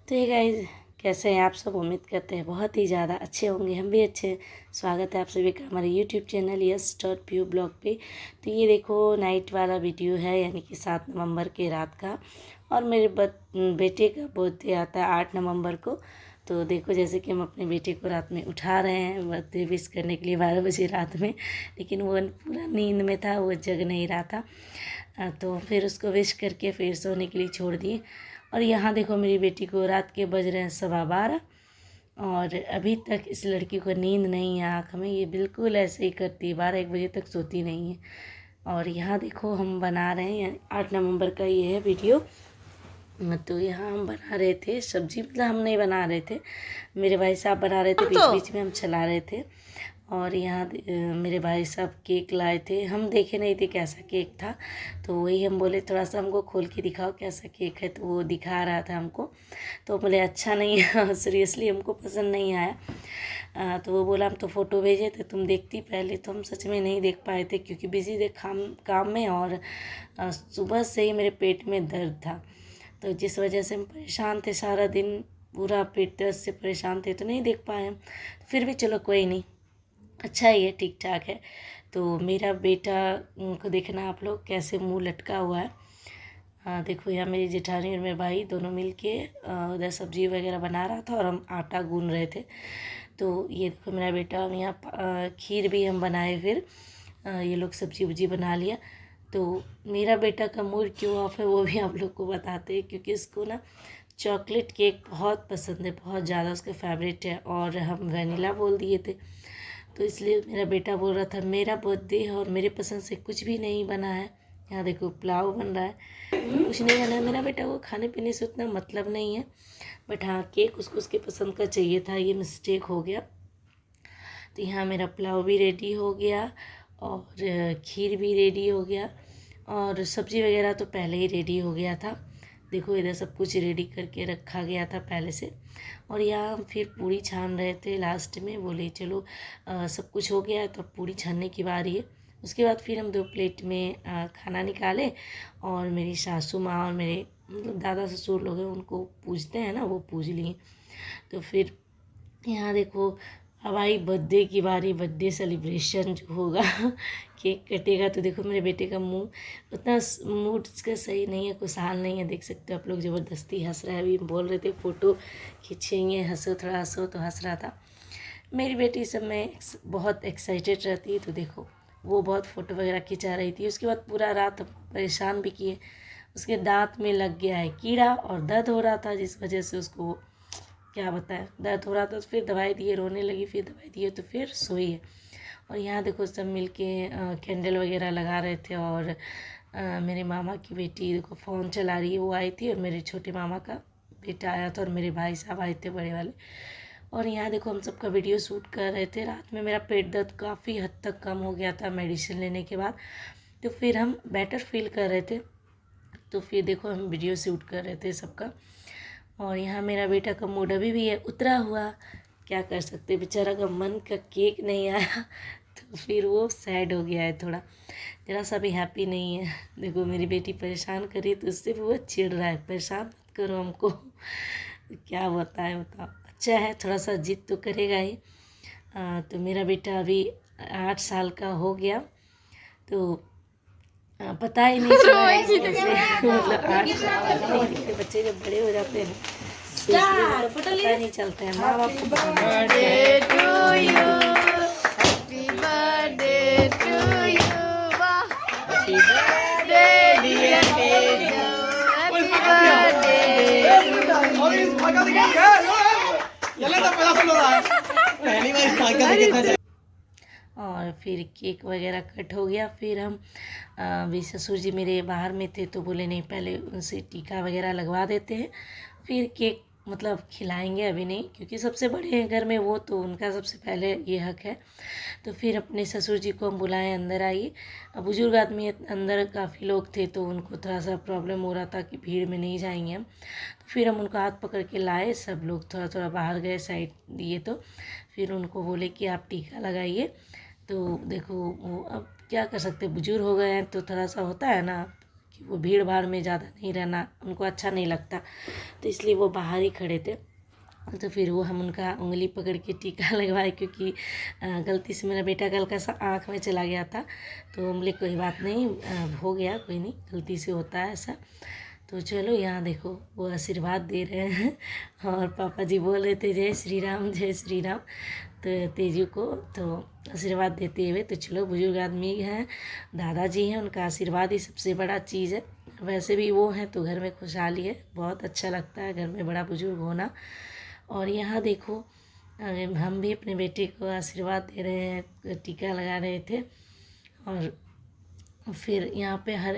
तो ये गाइस, कैसे हैं आप सब। उम्मीद करते हैं बहुत ही ज़्यादा अच्छे होंगे, हम भी अच्छे हैं। स्वागत है आप सभी का हमारे यूट्यूब चैनल यस.प्यू ब्लॉग पे। तो ये देखो नाइट वाला वीडियो है, यानी कि 7 नवंबर के रात का। और मेरे बेटे का बर्थडे आता है 8 नवंबर को। तो देखो जैसे कि हम अपने बेटे को रात में उठा रहे हैं बर्थडे विश करने के लिए 12 बजे रात में, लेकिन वो पूरा नींद में था, वो जग नहीं रहा था। तो फिर उसको विश करके फिर सोने के लिए छोड़ दिए। और यहाँ देखो मेरी बेटी को रात के बज रहे हैं 12:15 और अभी तक इस लड़की को नींद नहीं है आँख में। ये बिल्कुल ऐसे ही करती है, 12-1 बजे तक सोती नहीं है। और यहाँ देखो हम बना रहे हैं, 8 नवंबर का ये है वीडियो। तो यहाँ हम बना रहे थे सब्जी, मतलब हम नहीं बना रहे थे, मेरे भाई साहब बना रहे थे, बीच बीच में हम चला रहे थे। और यहाँ मेरे भाई साहब केक लाए थे, हम देखे नहीं थे कैसा केक था, तो वही हम बोले थोड़ा सा हमको खोल के दिखाओ कैसा केक है। तो वो दिखा रहा था हमको, तो बोले अच्छा नहीं है सीरियसली हमको पसंद नहीं आया। तो वो बोला हम तो फ़ोटो भेजे थे तुम देखती पहले। तो हम सच में नहीं देख पाए थे क्योंकि बिजी थे काम में, और सुबह से ही मेरे पेट में दर्द था, तो जिस वजह से हम परेशान थे सारा दिन, पूरा पेट दर्द से परेशान थे, तो नहीं देख पाए हम। फिर भी चलो कोई नहीं, अच्छा ही है, ठीक ठाक है। तो मेरा बेटा को देखना आप लोग कैसे मुंह लटका हुआ है। देखो यहाँ मेरी जेठानी और मेरे भाई दोनों मिलके उधर सब्जी वगैरह बना रहा था और हम आटा गूंद रहे थे। तो ये देखो मेरा बेटा, हम यहाँ खीर भी हम बनाए, फिर ये लोग सब्जी वब्जी बना लिया। तो मेरा बेटा का मूड क्यों ऑफ है वो भी आप लोग को बताते हैं, क्योंकि इसको ना चॉकलेट केक बहुत पसंद है, बहुत ज़्यादा उसका फेवरेट है, और हम वनीला बोल दिए थे। तो इसलिए मेरा बेटा बोल रहा था मेरा बर्थडे है और मेरे पसंद से कुछ भी नहीं बना है। यहाँ देखो पुलाव बन रहा है, कुछ नहीं बना है। मेरा बेटा को खाने पीने से उतना मतलब नहीं है, बट हाँ केक उसको उसके पसंद का चाहिए था, ये मिस्टेक हो गया। तो यहाँ मेरा पुलाव भी रेडी हो गया और खीर भी रेडी हो गया, और सब्ज़ी वगैरह तो पहले ही रेडी हो गया था। देखो इधर सब कुछ रेडी करके रखा गया था पहले से। और यहाँ हम फिर पूड़ी छान रहे थे, लास्ट में बोले चलो सब कुछ हो गया है तो पूड़ी छानने की बारी है। उसके बाद फिर हम 2 प्लेट में खाना निकाले, और मेरी सासू माँ और मेरे मतलब दादा ससुर लोग हैं, उनको पूजते हैं ना, वो पूज लिए। तो फिर यहाँ देखो अब आई बर्थडे की बारी, बर्थडे सेलिब्रेशन जो होगा केक कटेगा। तो देखो मेरे बेटे का मुंह उतना मूड इसका सही नहीं है, खुशहाल नहीं है, देख सकते हो आप लोग, ज़बरदस्ती हंस रहा है। अभी बोल रहे थे फ़ोटो खींचेंगे, हंसो थोड़ा हंसो, तो हंस रहा था। मेरी बेटी सब में बहुत एक्साइटेड रहती है, तो देखो वो बहुत फ़ोटो वगैरह खिंचा रही थी। उसके बाद पूरा रात परेशान भी किए, उसके दांत में लग गया है कीड़ा और दर्द हो रहा था, जिस वजह से उसको क्या बताएं दर्द हो रहा था। तो फिर दवाई दिए, रोने लगी, फिर दवाई दिए, तो फिर सोई है। और यहाँ देखो सब मिलके कैंडल वगैरह लगा रहे थे, और मेरे मामा की बेटी देखो फ़ोन चला रही है, वो आई थी, और मेरे छोटे मामा का बेटा आया था, और मेरे भाई साहब आए थे बड़े वाले। और यहाँ देखो हम सबका वीडियो शूट कर रहे थे। रात में मेरा पेट दर्द काफ़ी हद तक कम हो गया था मेडिसिन लेने के बाद, तो फिर हम बेटर फील कर रहे थे। तो फिर देखो हम वीडियो शूट कर रहे थे सबका। और यहाँ मेरा बेटा का मूड अभी भी है उतरा हुआ, क्या कर सकते, बेचारा का मन का केक नहीं आया तो फिर वो सैड हो गया है थोड़ा, ज़रा सा भी हैप्पी नहीं है। देखो मेरी बेटी परेशान करी तो उससे भी वो चिढ़ रहा है, परेशान मत करो हमको क्या बताए बताओ। अच्छा है, थोड़ा सा जिद तो करेगा ही। तो मेरा बेटा अभी 8 साल का हो गया, तो पता ही नहीं चला है कैसे मतलब 8 साल के बच्चे जब बड़े हो जाते हैं तो इसलिए मतलब पता नहीं चलता है, माँ बाप को पता नहीं चलता है। और फिर केक वगैरह कट हो गया। फिर हम अभी ससुर जी मेरे बाहर में थे, तो बोले नहीं पहले उनसे टीका वगैरह लगवा देते हैं, फिर केक मतलब खिलाएंगे, अभी नहीं, क्योंकि सबसे बड़े हैं घर में वो, तो उनका सबसे पहले ये हक है। तो फिर अपने ससुर जी को हम बुलाएं, अंदर आइए। बुजुर्ग आदमी अंदर काफ़ी लोग थे, तो उनको थोड़ा सा प्रॉब्लम हो रहा था कि भीड़ में नहीं जाएंगे हम, तो फिर हम उनको हाथ पकड़ के लाए। सब लोग थोड़ा थोड़ा बाहर गए साइड दिए, तो फिर उनको बोले कि आप टीका लगाइए। तो देखो वो अब क्या कर सकते, बुजुर्ग हो गए हैं तो थोड़ा सा होता है ना, क्योंकि वो भीड़ भाड़ में ज़्यादा नहीं रहना उनको अच्छा नहीं लगता, तो इसलिए वो बाहर ही खड़े थे। तो फिर वो हम उनका उंगली पकड़ के टीका लगवाए, क्योंकि गलती से मेरा बेटा का हल्का सा आँख में चला गया था, तो हम बोले कोई बात नहीं, हो गया, कोई नहीं, गलती से होता है ऐसा। तो चलो यहाँ देखो वो आशीर्वाद दे रहे हैं और पापा जी बोल रहे थे जय श्री राम जय श्री राम, तो तेजू को तो आशीर्वाद देते हुए। तो चलो बुजुर्ग आदमी हैं, दादाजी हैं, उनका आशीर्वाद ही सबसे बड़ा चीज़ है। वैसे भी वो हैं तो घर में खुशहाली है, बहुत अच्छा लगता है घर में बड़ा बुजुर्ग होना। और यहाँ देखो हम भी अपने बेटे को आशीर्वाद दे रहे हैं, टीका लगा रहे थे। और फिर यहाँ पे हर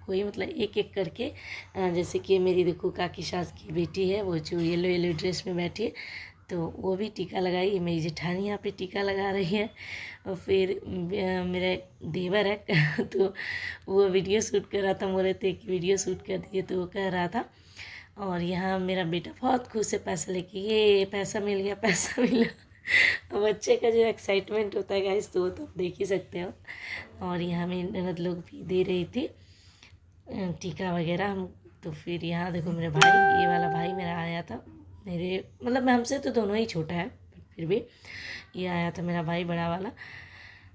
कोई मतलब एक एक करके, जैसे कि मेरी देखो काकी सास की बेटी है, वो जो येलो येलो ड्रेस में बैठी है, तो वो भी टीका लगाई। मेरी जेठानी यहाँ पे टीका लगा रही है। और फिर मेरे देवर है तो वो वीडियो शूट कर रहा था, बोले थे कि वीडियो शूट कर दिए, तो वो कह रहा था। और यहाँ मेरा बेटा बहुत खुश है पैसा लेके, ये पैसा मिल गया, पैसा मिला। बच्चे का जो एक्साइटमेंट होता है गाइस, तो वो तो आप देख ही सकते हो। और यहाँ मेरी ननद लोग भी दे रही थी टीका वगैरह हम। तो फिर यहाँ देखो मेरे भाई, ये वाला भाई मेरा आया था, मेरे मतलब मैं हमसे तो दोनों ही छोटा है, फिर भी ये आया था मेरा भाई बड़ा वाला।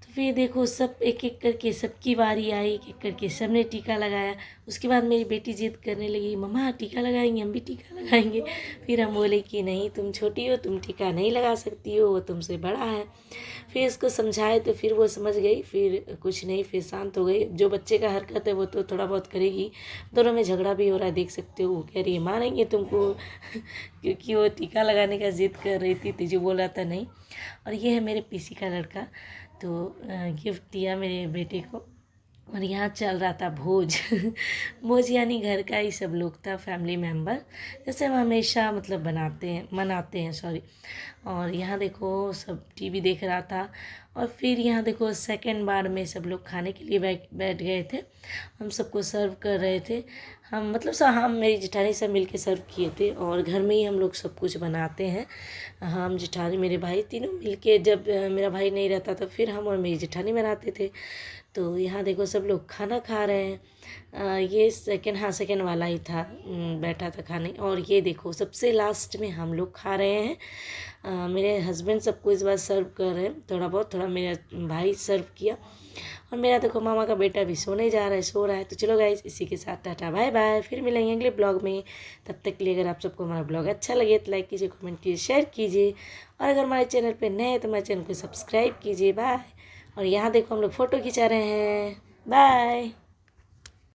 तो फिर देखो सब एक एक करके सबकी बारी आई, एक एक करके सबने टीका लगाया। उसके बाद मेरी बेटी जिद करने लगी, मम्मा टीका लगाएंगे, हम भी टीका लगाएंगे। फिर हम बोले कि नहीं, तुम छोटी हो, तुम टीका नहीं लगा सकती हो, वो तुमसे बड़ा है। फिर इसको समझाए तो फिर वो समझ गई, फिर कुछ नहीं, फिर शांत हो गई। जो बच्चे का हरकत है वो तो थोड़ा बहुत करेगी। दोनों में झगड़ा भी हो रहा है, देख सकते हो। वो कह रही है मारेंगे तुमको क्योंकि वो टीका लगाने का जिद कर रही थी, तेजू बोल रहा था नहीं। और ये है मेरे पीसी का लड़का, तो गिफ्ट दिया मेरे बेटे को। और यहाँ चल रहा था भोज भोज यानी घर का ही सब लोग था, फैमिली मेम्बर, जैसे हम हमेशा मतलब मनाते हैं सॉरी। और यहाँ देखो सब टीवी देख रहा था। और फिर यहाँ देखो सेकंड बार में सब लोग खाने के लिए बैठ गए थे, हम सबको सर्व कर रहे थे। हम मतलब सब, हम मेरी जेठानी सब मिलके सर्व किए थे। और घर में ही हम लोग सब कुछ बनाते हैं, हम जेठानी मेरे भाई तीनों मिलके। जब मेरा भाई नहीं रहता तो फिर हम और मेरी जेठानी बनाते थे। तो यहाँ देखो सब लोग खाना खा रहे हैं। ये सेकंड वाला ही था, बैठा था खाने। और ये देखो सबसे लास्ट में हम लोग खा रहे हैं। मेरे हस्बैंड सबको इस बार सर्व कर रहे हैं, थोड़ा बहुत, थोड़ा मेरा भाई सर्व किया। और मेरा देखो मामा का बेटा भी सोने जा रहा है, सो रहा है। तो चलो गाइस, इसी के साथ टाटा बाय बाय, फिर मिलेंगे अगले ब्लॉग में। तब तक के लिए अगर आप सबको हमारा ब्लॉग अच्छा लगे तो लाइक कीजिए, कमेंट कीजिए, शेयर कीजिए। और अगर हमारे चैनल पर नए हैं तो हमारे चैनल को सब्सक्राइब कीजिए। बाय। और यहाँ देखो हम लोग फ़ोटो खिंचा रहे हैं। बाय।